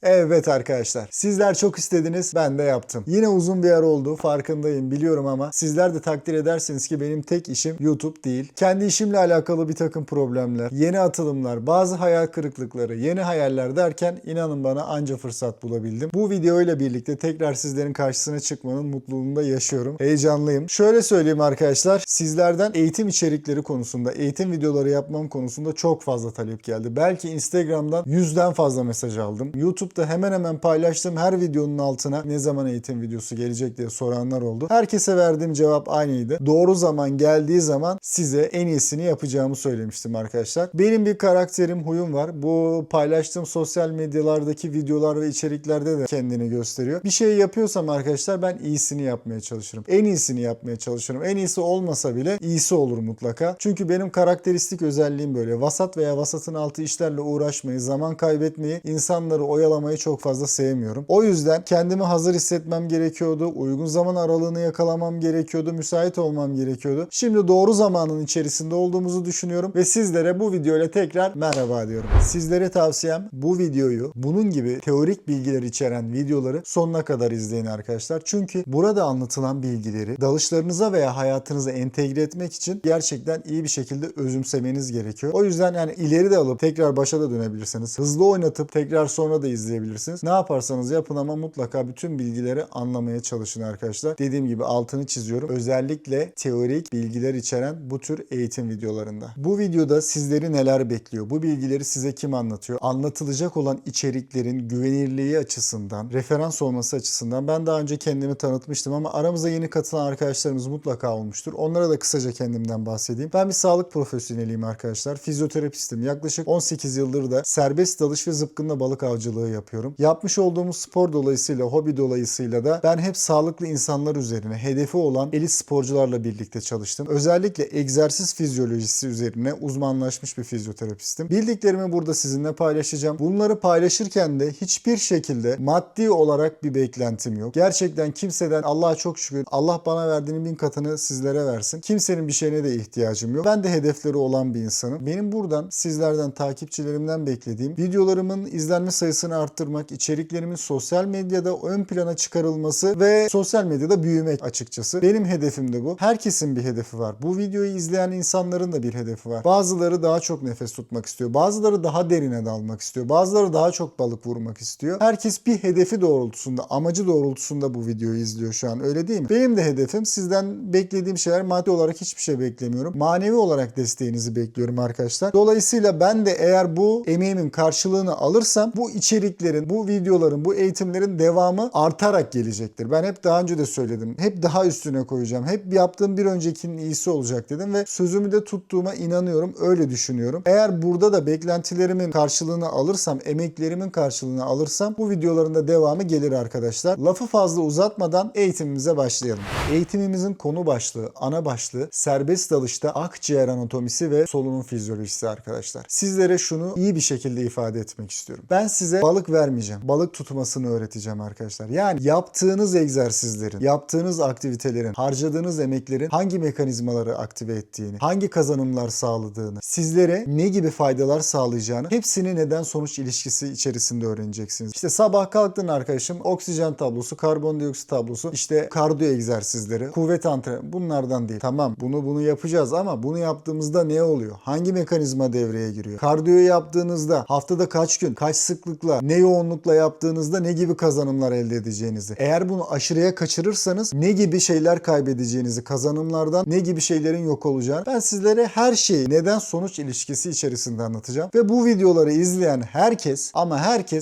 Evet arkadaşlar, sizler çok istediniz, ben de yaptım. Yine uzun bir ara oldu, farkındayım, biliyorum ama sizler de takdir edersiniz ki benim tek işim YouTube değil. Kendi işimle alakalı bir takım problemler, yeni atılımlar, bazı hayal kırıklıkları, yeni hayaller derken inanın bana anca fırsat bulabildim. Bu video ile birlikte tekrar sizlerin karşısına çıkmanın mutluluğunu da yaşıyorum. Heyecanlıyım. Şöyle söyleyeyim arkadaşlar, sizlerden eğitim içerikleri konusunda, eğitim videoları yapmam konusunda çok fazla talep geldi. Belki Instagram'dan 100'den fazla mesaj aldım. YouTube'da hemen hemen paylaştığım her videonun altına ne zaman eğitim videosu gelecek diye soranlar oldu. Herkese verdiğim cevap aynıydı. Doğru zaman geldiği zaman size en iyisini yapacağımı söylemiştim arkadaşlar. Benim bir karakterim, huyum var. Bu paylaştığım sosyal medyalardaki videolar ve içeriklerde de kendini gösteriyor. Bir şey yapıyorsam arkadaşlar ben iyisini yapmaya çalışırım. En iyisini yapmaya çalışırım. En iyisi olmasa bile iyisi olur mutlaka. Çünkü benim karakteristik özelliğim böyle. Vasat veya vasatın altı işlerle uğraşmayı, zaman kaybetmeyi, insanları oyalamayı çok fazla sevmiyorum. O yüzden kendimi hazır hissetmem gerekiyordu. Uygun zaman aralığını yakalamam gerekiyordu. Müsait olmam gerekiyordu. Şimdi doğru zamanın içerisinde olduğumuzu düşünüyorum ve sizlere bu videoyla tekrar merhaba diyorum. Sizlere tavsiyem bu videoyu, bunun gibi teorik bilgiler içeren videoları sonuna kadar izleyin arkadaşlar. Çünkü burada anlatılan bilgileri dalışlarınıza veya hayatınıza entegre etmek için gerçekten iyi bir şekilde özümsemeniz gerekiyor. O yüzden yani ileri de alıp tekrar başa da dönebilirsiniz. Hızlı oynatıp tekrar sonra da izleyebilirsiniz. Ne yaparsanız yapın ama mutlaka bütün bilgileri anlamaya çalışın arkadaşlar. Dediğim gibi altını çiziyorum. Özellikle teorik bilgiler içeren bu tür eğitim videolarında. Bu videoda sizleri neler bekliyor? Bu bilgileri size kim anlatıyor? Anlatılacak olan içeriklerin güvenilirliği açısından, referans olması açısından ben daha önce kendimi tanıtmıştım ama aramıza yeni katılan arkadaşlarımız mutlaka olmuştur. Onlara da kısaca kendimden bahsedeyim. Ben bir sağlık profesyoneliyim arkadaşlar. Fizyoterapistim. Yaklaşık 18 yıldır da serbest dalış ve zıpkınla balık avcılığı yapıyorum. Yapmış olduğumuz spor dolayısıyla, hobi dolayısıyla da ben hep sağlıklı insanlar üzerine, hedefi olan elit sporcularla birlikte çalıştım. Özellikle egzersiz fizyolojisi üzerine uzmanlaşmış bir fizyoterapistim. Bildiklerimi burada sizinle paylaşacağım. Bunları paylaşırken de hiçbir şekilde maddi olarak bir beklentim yok. Gerçekten kimseden Allah'a çok şükür, Allah bana verdiğinin 1000 katını sizlere versin. Kimsenin bir şeyine de ihtiyacım yok. Ben de hedefleri olan bir insanım. Benim buradan sizlerden, takipçilerimden beklediğim videolarımın izlenme sayısını arttırmak, içeriklerimin sosyal medyada ön plana çıkarılması ve sosyal medyada büyümek açıkçası. Benim hedefim de bu. Herkesin bir hedefi var. Bu videoyu izleyen insanların da bir hedefi var. Bazıları daha çok nefes tutmak istiyor. Bazıları daha derine dalmak istiyor. Bazıları daha çok balık vurmak istiyor. Herkes bir hedefi doğrultusunda, amacı doğrultusunda bu videoyu izliyor şu an. Öyle değil mi? Benim de hedefim, sizden beklediğim şeyler, maddi olarak hiçbir şey beklemiyorum. Manevi olarak desteğinizi bekliyorum arkadaşlar. Dolayısıyla ben de eğer bu emeğimin karşılığını alırsam bu içeriklerin, bu videoların, bu eğitimlerin devamı artarak gelecektir. Ben hep daha önce de söyledim. Hep daha üstüne koyacağım. Hep yaptığım bir öncekinin iyisi olacak dedim ve sözümü de tuttuğuma inanıyorum. Öyle düşünüyorum. Eğer burada da beklentilerimin karşılığını alırsam, emeklerimin karşılığını alırsam bu videoların da devamı gelir arkadaşlar. Lafı fazla uzatmadan eğitimimize başlayalım. Eğitimimizin konu başlığı, ana başlığı serbest dalışta akciğer anatomisi ve solunum fizyolojisi arkadaşlar. Sizlere şunu iyi bir şekilde ifade etmek istiyorum. Ben size balık vermeyeceğim. Balık tutmasını öğreteceğim arkadaşlar. Yani yaptığınız egzersizlerin, yaptığınız aktivitelerin, harcadığınız emeklerin hangi mekanizmaları aktive ettiğini, hangi kazanımlar sağladığını, sizlere ne gibi faydalar sağlayacağını hepsini neden sonuç ilişkisi içerisinde öğreneceksiniz. İşte sabah kalktın arkadaşım, oksijen tablosu, karbondioksit tablosu, işte kardiyo egzersizleri, kuvvet antrenmanı, bunlardan değil. Tamam, bunu yapacağız ama bunu yaptığımızda ne oluyor? Hangi mekanizma devreye giriyor? Kardiyoyu yaptığınızda haftada kaç gün, kaç sıklıkla, ne yoğunlukla yaptığınızda ne gibi kazanımlar elde edeceğinizi, eğer bunu aşırıya kaçırırsanız ne gibi şeyler kaybedeceğinizi, kazanımlardan ne gibi şeylerin yok olacağını, ben sizlere her şeyi neden sonuç ilişkisi içerisinde anlatacağım. Ve bu videoları izleyen herkes, ama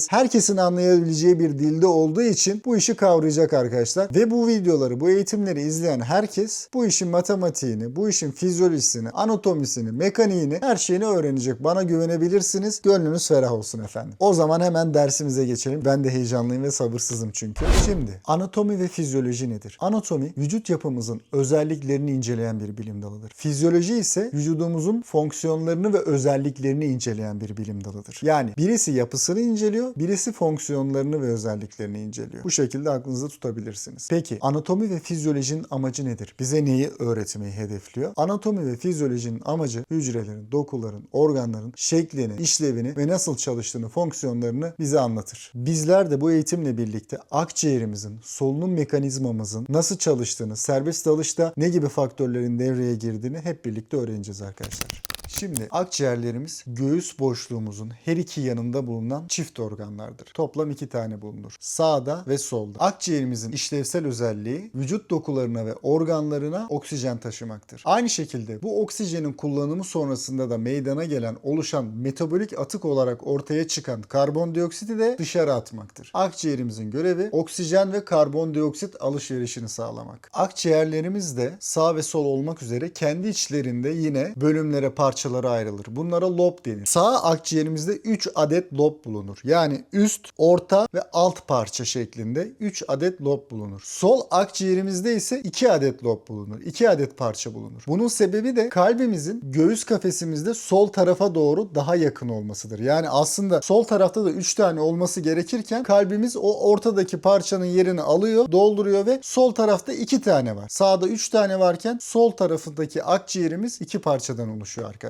herkesin anlayabileceği bir dilde olduğu için bu işi kavrayacak arkadaşlar. Ve bu videoları, bu eğitimleri izleyen herkes bu işin matematiğini, bu işin fizyolojisini, anatomisini, mekaniğini, her şeyini öğrenecek. Bana güvenebilirsiniz. Gönlünüz ferah olsun efendim. O zaman hemen dersimize geçelim. Ben de heyecanlıyım ve sabırsızım çünkü. Şimdi anatomi ve fizyoloji nedir? Anatomi vücut yapımızın özelliklerini inceleyen bir bilim dalıdır. Fizyoloji ise vücudumuzun fonksiyonlarını ve özelliklerini inceleyen bir bilim dalıdır. Yani birisi yapısını inceliyor, birisi fonksiyonlarını ve özelliklerini inceliyor. Bu şekilde aklınızda tutabilirsiniz. Peki anatomi ve fizyolojinin amacı nedir? Bize neyi öğretmeyi hedefliyor? Anatomi ve fizyolojinin amacı hücrelerin, dokuların, organların şeklini, işlevini ve nasıl çalıştığını, fonksiyonlarını bize bize anlatır. Bizler de bu eğitimle birlikte akciğerimizin, solunum mekanizmamızın nasıl çalıştığını, serbest dalışta ne gibi faktörlerin devreye girdiğini hep birlikte öğreneceğiz arkadaşlar. Şimdi akciğerlerimiz göğüs boşluğumuzun her iki yanında bulunan çift organlardır. Toplam 2 tane bulunur. Sağda ve solda. Akciğerimizin işlevsel özelliği vücut dokularına ve organlarına oksijen taşımaktır. Aynı şekilde bu oksijenin kullanımı sonrasında da meydana gelen oluşan metabolik atık olarak ortaya çıkan karbondioksiti de dışarı atmaktır. Akciğerimizin görevi oksijen ve karbondioksit alışverişini sağlamak. Akciğerlerimiz de sağ ve sol olmak üzere kendi içlerinde yine bölümlere, parçalara ayrılır. Bunlara lob denir. Sağ akciğerimizde 3 adet lob bulunur. Yani üst, orta ve alt parça şeklinde 3 adet lob bulunur. Sol akciğerimizde ise 2 adet lob bulunur. 2 adet parça bulunur. Bunun sebebi de kalbimizin göğüs kafesimizde sol tarafa doğru daha yakın olmasıdır. Yani aslında sol tarafta da 3 tane olması gerekirken kalbimiz o ortadaki parçanın yerini alıyor, dolduruyor ve sol tarafta 2 tane var. Sağda 3 tane varken sol tarafındaki akciğerimiz 2 parçadan oluşuyor arkadaşlar.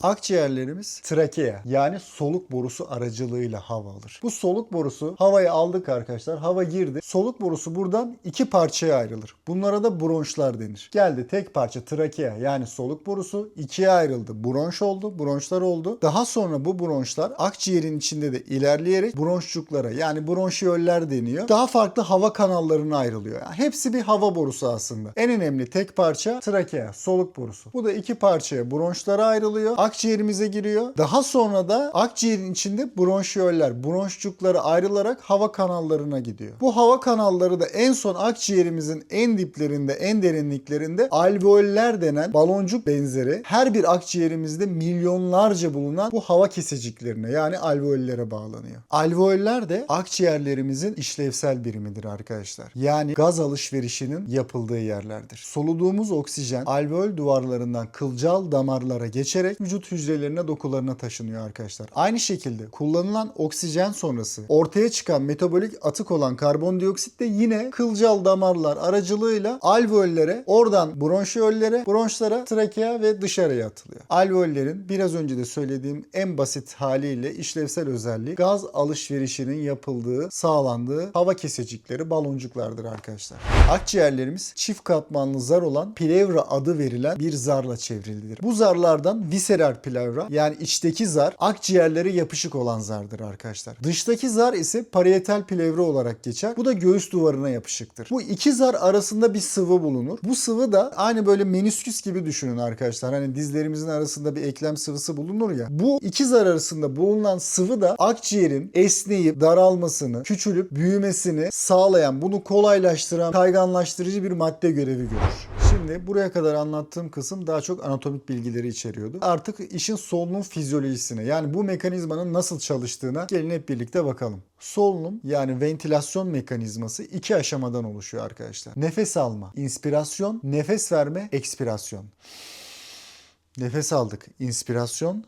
Akciğerlerimiz trakea yani soluk borusu aracılığıyla hava alır. Bu soluk borusu havayı aldık arkadaşlar. Hava girdi. Soluk borusu buradan 2 parçaya ayrılır. Bunlara da bronşlar denir. Geldi tek parça trakea yani soluk borusu 2'ye ayrıldı. Bronş oldu. Bronşlar oldu. Daha sonra bu bronşlar akciğerin içinde de ilerleyerek bronşçuklara yani bronşiyoller deniyor. Daha farklı hava kanallarına ayrılıyor. Yani hepsi bir hava borusu aslında. En önemli tek parça trakea, soluk borusu. Bu da 2 parçaya bronşlara ayrılıyor. Akciğerimize giriyor. Daha sonra da akciğerin içinde bronşiyoller, bronşçukları ayrılarak hava kanallarına gidiyor. Bu hava kanalları da en son akciğerimizin en diplerinde, en derinliklerinde alveoller denen baloncuk benzeri her bir akciğerimizde milyonlarca bulunan bu hava keseciklerine yani alveollere bağlanıyor. Alveoller de akciğerlerimizin işlevsel birimidir arkadaşlar. Yani gaz alışverişinin yapıldığı yerlerdir. Soluduğumuz oksijen alveol duvarlarından kılcal damarlara geçerek vücut hücrelerine, dokularına taşınıyor arkadaşlar. Aynı şekilde kullanılan oksijen sonrası ortaya çıkan metabolik atık olan karbondioksit de yine kılcal damarlar aracılığıyla alveollere, oradan bronşiyollere, bronşlara, trakea ve dışarıya atılıyor. Alveollerin biraz önce de söylediğim en basit haliyle işlevsel özelliği gaz alışverişinin yapıldığı, sağlandığı hava kesecikleri, baloncuklardır arkadaşlar. Akciğerlerimiz çift katmanlı zar olan plevra adı verilen bir zarla çevrilidir. Bu zarlardan visceral plevra yani içteki zar akciğerlere yapışık olan zardır arkadaşlar. Dıştaki zar ise parietal plevra olarak geçer. Bu da göğüs duvarına yapışıktır. Bu iki zar arasında bir sıvı bulunur. Bu sıvı da aynı böyle menisküs gibi düşünün arkadaşlar. Hani dizlerimizin arasında bir eklem sıvısı bulunur ya. Bu iki zar arasında bulunan sıvı da akciğerin esneyip daralmasını, küçülüp büyümesini sağlayan, bunu kolaylaştıran, kayganlaştırıcı bir madde görevi görür. Şimdi buraya kadar anlattığım kısım daha çok anatomik bilgileri içeriyordu. Artık işin solunum fizyolojisine yani bu mekanizmanın nasıl çalıştığına gelin hep birlikte bakalım. Solunum yani ventilasyon mekanizması 2 aşamadan oluşuyor arkadaşlar. Nefes alma, inspirasyon, nefes verme, ekspirasyon. Nefes aldık, inspirasyon.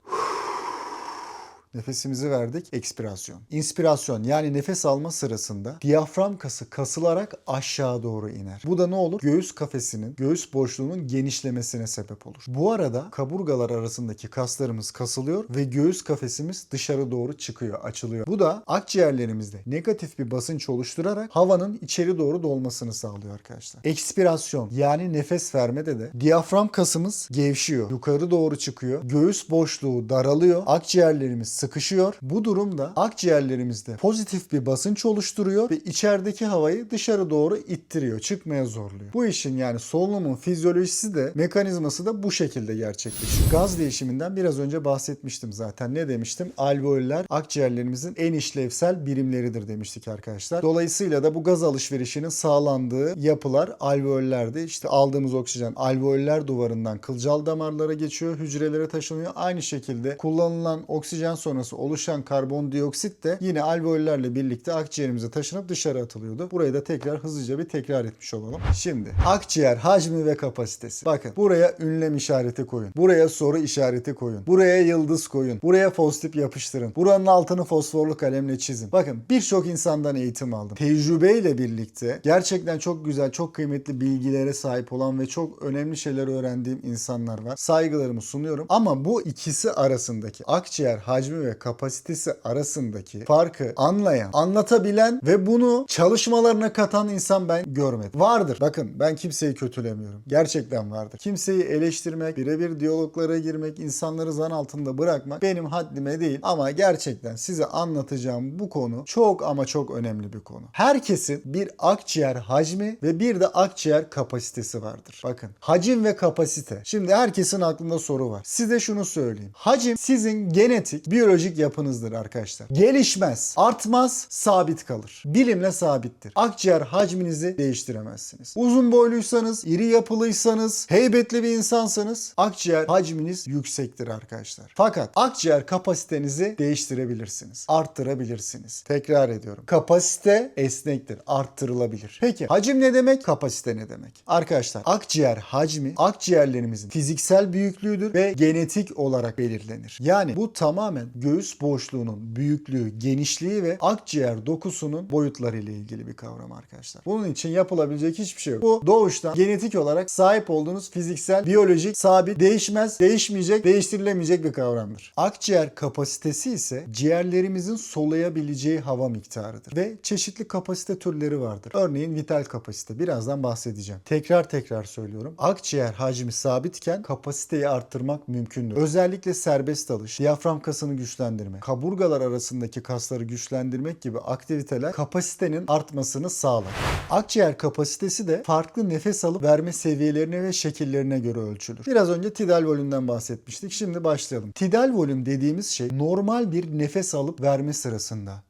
Nefesimizi verdik. Ekspirasyon. İnspirasyon yani nefes alma sırasında diyafram kası kasılarak aşağı doğru iner. Bu da ne olur? Göğüs kafesinin, göğüs boşluğunun genişlemesine sebep olur. Bu arada kaburgalar arasındaki kaslarımız kasılıyor ve göğüs kafesimiz dışarı doğru çıkıyor, açılıyor. Bu da akciğerlerimizde negatif bir basınç oluşturarak havanın içeri doğru dolmasını sağlıyor arkadaşlar. Ekspirasyon yani nefes vermede de diyafram kasımız gevşiyor, yukarı doğru çıkıyor. Göğüs boşluğu daralıyor. Akciğerlerimiz sıkışıyor. Bu durumda akciğerlerimizde pozitif bir basınç oluşturuyor ve içerideki havayı dışarı doğru ittiriyor, çıkmaya zorluyor. Bu işin yani solunumun fizyolojisi de mekanizması da bu şekilde gerçekleşiyor. Gaz değişiminden biraz önce bahsetmiştim zaten. Ne demiştim? Alveoller akciğerlerimizin en işlevsel birimleridir demiştik arkadaşlar. Dolayısıyla da bu gaz alışverişinin sağlandığı yapılar alveollerdi. İşte aldığımız oksijen alveoller duvarından kılcal damarlara geçiyor, hücrelere taşınıyor. Aynı şekilde kullanılan oksijen sonrası oluşan karbondioksit de yine alveollerle birlikte akciğerimize taşınıp dışarı atılıyordu. Burayı da tekrar hızlıca bir tekrar etmiş olalım. Şimdi akciğer hacmi ve kapasitesi. Bakın buraya ünlem işareti koyun. Buraya soru işareti koyun. Buraya yıldız koyun. Buraya post-it yapıştırın. Buranın altını fosforlu kalemle çizin. Bakın birçok insandan eğitim aldım. Tecrübeyle birlikte gerçekten çok güzel, çok kıymetli bilgilere sahip olan ve çok önemli şeyler öğrendiğim insanlar var. Saygılarımı sunuyorum. Ama bu ikisi arasındaki akciğer hacmi hacmi ve kapasitesi arasındaki farkı anlayan, anlatabilen ve bunu çalışmalarına katan insan ben görmedim. Vardır. Bakın ben kimseyi kötülemiyorum. Gerçekten vardır. Kimseyi eleştirmek, birebir diyaloglara girmek, insanları zan altında bırakmak benim haddime değil. Ama gerçekten size anlatacağım bu konu çok ama çok önemli bir konu. Herkesin bir akciğer hacmi ve bir de akciğer kapasitesi vardır. Bakın hacim ve kapasite. Şimdi herkesin aklında soru var. Size şunu söyleyeyim. Hacim sizin genetik, biyolojik yapınızdır arkadaşlar. Gelişmez, artmaz, sabit kalır. Bilimle sabittir. Akciğer hacminizi değiştiremezsiniz. Uzun boyluysanız, iri yapılıysanız, heybetli bir insansanız akciğer hacminiz yüksektir arkadaşlar. Fakat akciğer kapasitenizi değiştirebilirsiniz. Arttırabilirsiniz. Tekrar ediyorum. Kapasite esnektir. Arttırılabilir. Peki hacim ne demek? Kapasite ne demek? Arkadaşlar akciğer hacmi akciğerlerimizin fiziksel büyüklüğüdür ve genetik olarak belirlenir. Yani bu tamamen göğüs boşluğunun büyüklüğü, genişliği ve akciğer dokusunun boyutları ile ilgili bir kavram arkadaşlar. Bunun için yapılabilecek hiçbir şey yok. Bu doğuştan genetik olarak sahip olduğunuz fiziksel, biyolojik, sabit, değişmez, değişmeyecek, değiştirilemeyecek bir kavramdır. Akciğer kapasitesi ise ciğerlerimizin soluyabileceği hava miktarıdır ve çeşitli kapasite türleri vardır. Örneğin vital kapasite. Birazdan bahsedeceğim. Tekrar söylüyorum. Akciğer hacmi sabitken kapasiteyi arttırmak mümkündür. Özellikle serbest dalış, diyafram kasını güçlendirme, kaburgalar arasındaki kasları güçlendirmek gibi aktiviteler kapasitenin artmasını sağlar. Akciğer kapasitesi de farklı nefes alıp verme seviyelerine ve şekillerine göre ölçülür. Biraz önce tidal volümden bahsetmiştik. Şimdi başlayalım. Tidal volüm dediğimiz şey normal bir nefes alıp verme sırasında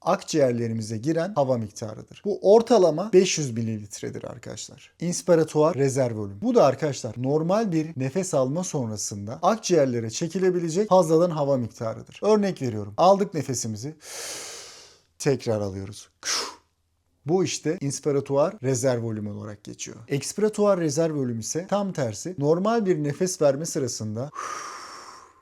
akciğerlerimize giren hava miktarıdır. Bu ortalama 500 mililitredir arkadaşlar. İnspiratuar rezerv volüm. Bu da arkadaşlar normal bir nefes alma sonrasında akciğerlere çekilebilecek fazladan hava miktarıdır. Örnek veriyorum. Aldık nefesimizi. Tekrar alıyoruz. Bu işte inspiratuar rezerv volüm olarak geçiyor. Ekspiratuar rezerv volüm ise tam tersi. Normal bir nefes verme sırasında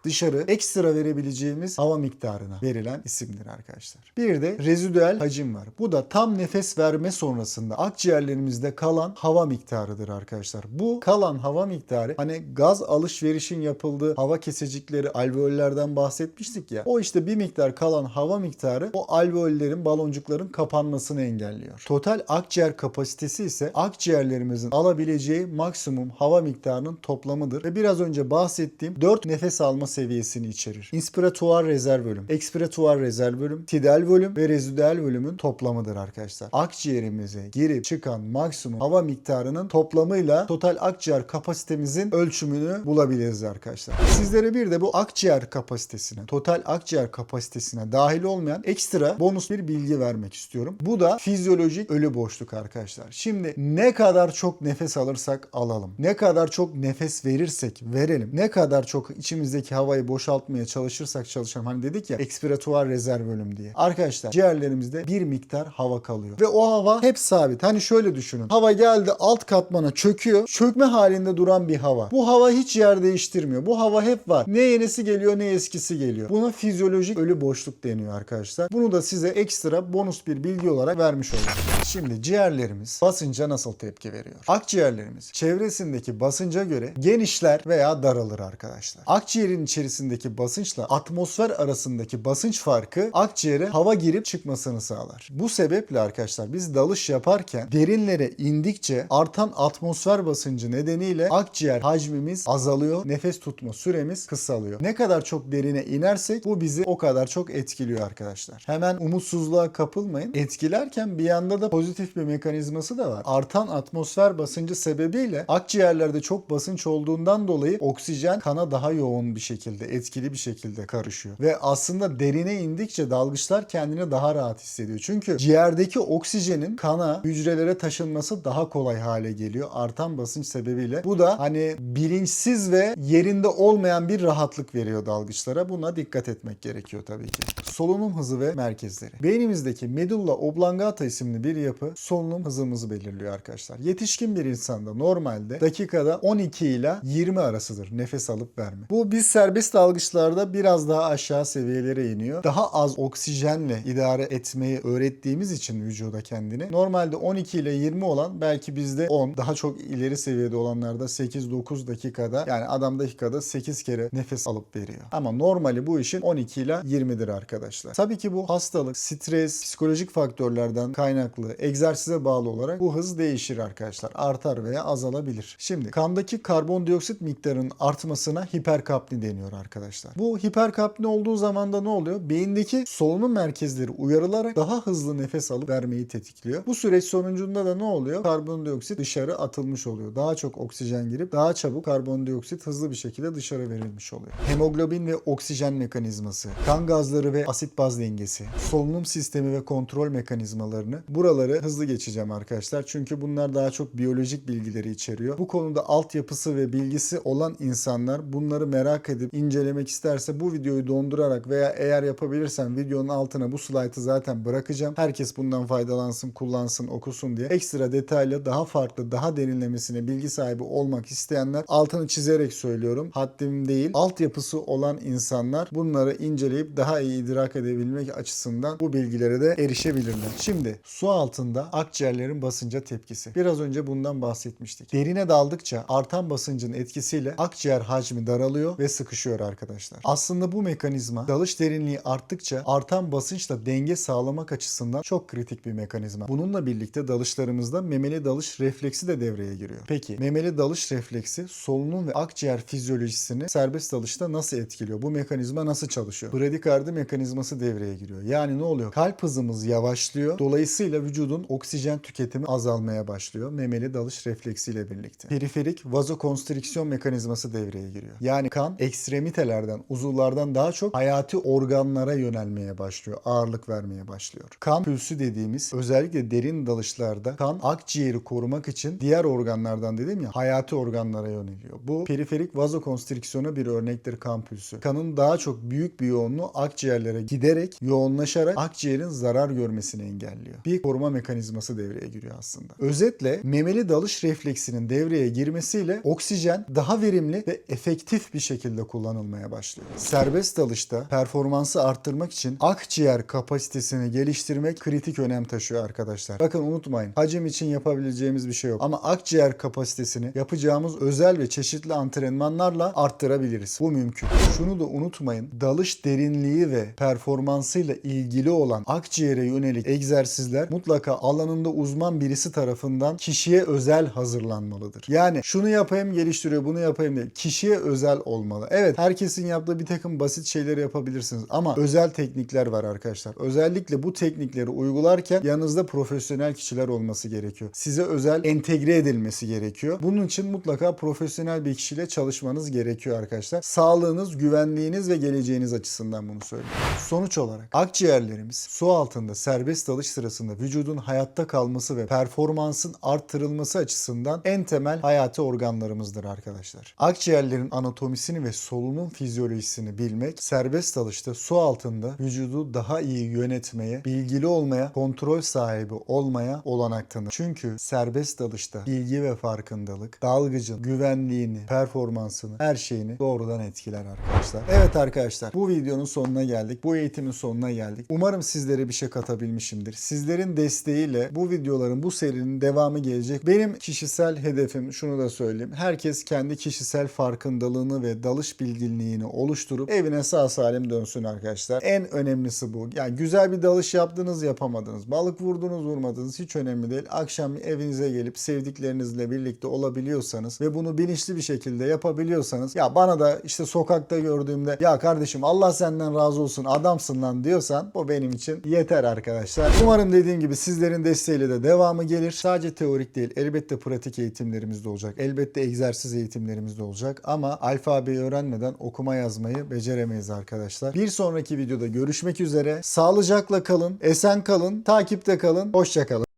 dışarı ekstra verebileceğimiz hava miktarına verilen isimdir arkadaşlar. Bir de rezidüel hacim var. Bu da tam nefes verme sonrasında akciğerlerimizde kalan hava miktarıdır arkadaşlar. Bu kalan hava miktarı hani gaz alışverişin yapıldığı hava kesecikleri alveollerden bahsetmiştik ya. O işte bir miktar kalan hava miktarı o alveollerin, baloncukların kapanmasını engelliyor. Total akciğer kapasitesi ise akciğerlerimizin alabileceği maksimum hava miktarının toplamıdır ve biraz önce bahsettiğim 4 nefes alma seviyesini içerir. İnspiratuar rezerv volüm, ekspiratuar rezerv volüm, tidal volüm ve rezidüel volümün toplamıdır arkadaşlar. Akciğerimize girip çıkan maksimum hava miktarının toplamıyla total akciğer kapasitemizin ölçümünü bulabiliriz arkadaşlar. Sizlere bir de bu akciğer kapasitesine, total akciğer kapasitesine dahil olmayan ekstra bonus bir bilgi vermek istiyorum. Bu da fizyolojik ölü boşluk arkadaşlar. Şimdi ne kadar çok nefes alırsak alalım, ne kadar çok nefes verirsek verelim, ne kadar çok içimizdeki havayı boşaltmaya çalışırsak çalışalım. Hani dedik ya ekspiratuar rezerv volüm diye. Arkadaşlar ciğerlerimizde bir miktar hava kalıyor. Ve o hava hep sabit. Hani şöyle düşünün. Hava geldi alt katmana çöküyor. Çökme halinde duran bir hava. Bu hava hiç yer değiştirmiyor. Bu hava hep var. Ne yenisi geliyor ne eskisi geliyor. Buna fizyolojik ölü boşluk deniyor arkadaşlar. Bunu da size ekstra bonus bir bilgi olarak vermiş oldum. Şimdi ciğerlerimiz basınca nasıl tepki veriyor? Akciğerlerimiz çevresindeki basınca göre genişler veya daralır arkadaşlar. Akciğerin içerisindeki basınçla atmosfer arasındaki basınç farkı akciğere hava girip çıkmasını sağlar. Bu sebeple arkadaşlar biz dalış yaparken derinlere indikçe artan atmosfer basıncı nedeniyle akciğer hacmimiz azalıyor. Nefes tutma süremiz kısalıyor. Ne kadar çok derine inersek bu bizi o kadar çok etkiliyor arkadaşlar. Hemen umutsuzluğa kapılmayın. Etkilerken bir yanda da pozitif bir mekanizması da var. Artan atmosfer basıncı sebebiyle akciğerlerde çok basınç olduğundan dolayı oksijen kana daha yoğun bir şekilde, etkili bir şekilde karışıyor. Ve aslında derine indikçe dalgıçlar kendini daha rahat hissediyor. Çünkü ciğerdeki oksijenin kana, hücrelere taşınması daha kolay hale geliyor. Artan basınç sebebiyle. Bu da hani bilinçsiz ve yerinde olmayan bir rahatlık veriyor dalgıçlara. Buna dikkat etmek gerekiyor tabii ki. Solunum hızı ve merkezleri. Beynimizdeki medulla oblongata isimli bir yapı solunum hızımızı belirliyor arkadaşlar. Yetişkin bir insanda normalde dakikada 12 ile 20 arasıdır nefes alıp verme. Bu biz serbest Serbest dalgıçlarda biraz daha aşağı seviyelere iniyor. Daha az oksijenle idare etmeyi öğrettiğimiz için vücuda kendini. Normalde 12 ile 20 olan belki bizde 10, daha çok ileri seviyede olanlarda 8-9 dakikada, yani adam dakikada 8 kere nefes alıp veriyor. Ama normali bu işin 12 ile 20'dir arkadaşlar. Tabii ki bu hastalık, stres, psikolojik faktörlerden kaynaklı, egzersize bağlı olarak bu hız değişir arkadaşlar. Artar veya azalabilir. Şimdi kandaki karbondioksit miktarının artmasına hiperkapni deniyor arkadaşlar. Bu hiperkapni olduğu zaman da ne oluyor? Beyindeki solunum merkezleri uyarılarak daha hızlı nefes alıp vermeyi tetikliyor. Bu süreç sonucunda da ne oluyor? Karbondioksit dışarı atılmış oluyor. Daha çok oksijen girip daha çabuk karbondioksit hızlı bir şekilde dışarı verilmiş oluyor. Hemoglobin ve oksijen mekanizması, kan gazları ve asit baz dengesi, solunum sistemi ve kontrol mekanizmalarını, buraları hızlı geçeceğim arkadaşlar. Çünkü bunlar daha çok biyolojik bilgileri içeriyor. Bu konuda altyapısı ve bilgisi olan insanlar bunları merak edip incelemek isterse bu videoyu dondurarak veya eğer yapabilirsem videonun altına bu slaytı zaten bırakacağım. Herkes bundan faydalansın, kullansın, okusun diye. Ekstra detaylı, daha farklı, daha derinlemesine bilgi sahibi olmak isteyenler, altını çizerek söylüyorum, haddim değil, altyapısı olan insanlar bunları inceleyip daha iyi idrak edebilmek açısından bu bilgilere de erişebilirler. Şimdi su altında akciğerlerin basınca tepkisi. Biraz önce bundan bahsetmiştik. Derine daldıkça artan basıncın etkisiyle akciğer hacmi daralıyor ve sıkışıyor arkadaşlar. Aslında bu mekanizma dalış derinliği arttıkça artan basınçla denge sağlamak açısından çok kritik bir mekanizma. Bununla birlikte dalışlarımızda memeli dalış refleksi de devreye giriyor. Peki memeli dalış refleksi solunum ve akciğer fizyolojisini serbest dalışta nasıl etkiliyor? Bu mekanizma nasıl çalışıyor? Bradikardi mekanizması devreye giriyor. Yani ne oluyor? Kalp hızımız yavaşlıyor. Dolayısıyla vücudun oksijen tüketimi azalmaya başlıyor. Memeli dalış refleksiyle birlikte. Periferik vazokonstriksiyon mekanizması devreye giriyor. Yani kan ekstremitelerden, uzuvlardan daha çok hayati organlara yönelmeye başlıyor. Ağırlık vermeye başlıyor. Kan pülsü dediğimiz, özellikle derin dalışlarda kan akciğeri korumak için diğer organlardan, dedim ya, hayati organlara yöneliyor. Bu periferik vazokonstriksiyona bir örnektir kan pülsü. Kanın daha çok büyük bir yoğunluğu akciğerlere giderek, yoğunlaşarak akciğerin zarar görmesini engelliyor. Bir koruma mekanizması devreye giriyor aslında. Özetle memeli dalış refleksinin devreye girmesiyle oksijen daha verimli ve efektif bir şekilde kullanılmaya başlıyor. Serbest dalışta performansı arttırmak için akciğer kapasitesini geliştirmek kritik önem taşıyor arkadaşlar. Bakın unutmayın, hacim için yapabileceğimiz bir şey yok. Ama akciğer kapasitesini yapacağımız özel ve çeşitli antrenmanlarla arttırabiliriz. Bu mümkün. Şunu da unutmayın, dalış derinliği ve performansıyla ilgili olan akciğere yönelik egzersizler mutlaka alanında uzman birisi tarafından kişiye özel hazırlanmalıdır. Yani şunu yapayım geliştiriyor, bunu yapayım değil. Kişiye özel olmalı. Evet, herkesin yaptığı bir takım basit şeyleri yapabilirsiniz ama özel teknikler var arkadaşlar. Özellikle bu teknikleri uygularken yanınızda profesyonel kişiler olması gerekiyor. Size özel entegre edilmesi gerekiyor. Bunun için mutlaka profesyonel bir kişiyle çalışmanız gerekiyor arkadaşlar. Sağlığınız, güvenliğiniz ve geleceğiniz açısından bunu söylüyorum. Sonuç olarak akciğerlerimiz su altında serbest dalış sırasında vücudun hayatta kalması ve performansın arttırılması açısından en temel hayati organlarımızdır arkadaşlar. Akciğerlerin anatomisini ve solunum fizyolojisini bilmek, serbest dalışta su altında vücudu daha iyi yönetmeye, bilgili olmaya, kontrol sahibi olmaya olanak tanır. Çünkü serbest dalışta bilgi ve farkındalık dalgıcın güvenliğini, performansını, her şeyini doğrudan etkiler arkadaşlar. Evet arkadaşlar, bu videonun sonuna geldik. Bu eğitimin sonuna geldik. Umarım sizlere bir şey katabilmişimdir. Sizlerin desteğiyle bu videoların, bu serinin devamı gelecek. Benim kişisel hedefim, şunu da söyleyeyim, herkes kendi kişisel farkındalığını ve dalış bilginliğini oluşturup evine sağ salim dönsün arkadaşlar. En önemlisi bu. Yani güzel bir dalış yaptınız, yapamadınız. Balık vurdunuz, vurmadınız, hiç önemli değil. Akşam evinize gelip sevdiklerinizle birlikte olabiliyorsanız ve bunu bilinçli bir şekilde yapabiliyorsanız, ya bana da işte sokakta gördüğümde ya kardeşim Allah senden razı olsun, adamsın lan diyorsan, bu benim için yeter arkadaşlar. Umarım dediğim gibi sizlerin desteğiyle de devamı gelir. Sadece teorik değil, elbette pratik eğitimlerimiz de olacak. Elbette egzersiz eğitimlerimiz de olacak ama alfabeyi öğrenmeden okuma yazmayı beceremeyiz arkadaşlar. Bir sonraki videoda görüşmek üzere. Sağlıcakla kalın, esen kalın, takipte kalın, hoşça kalın.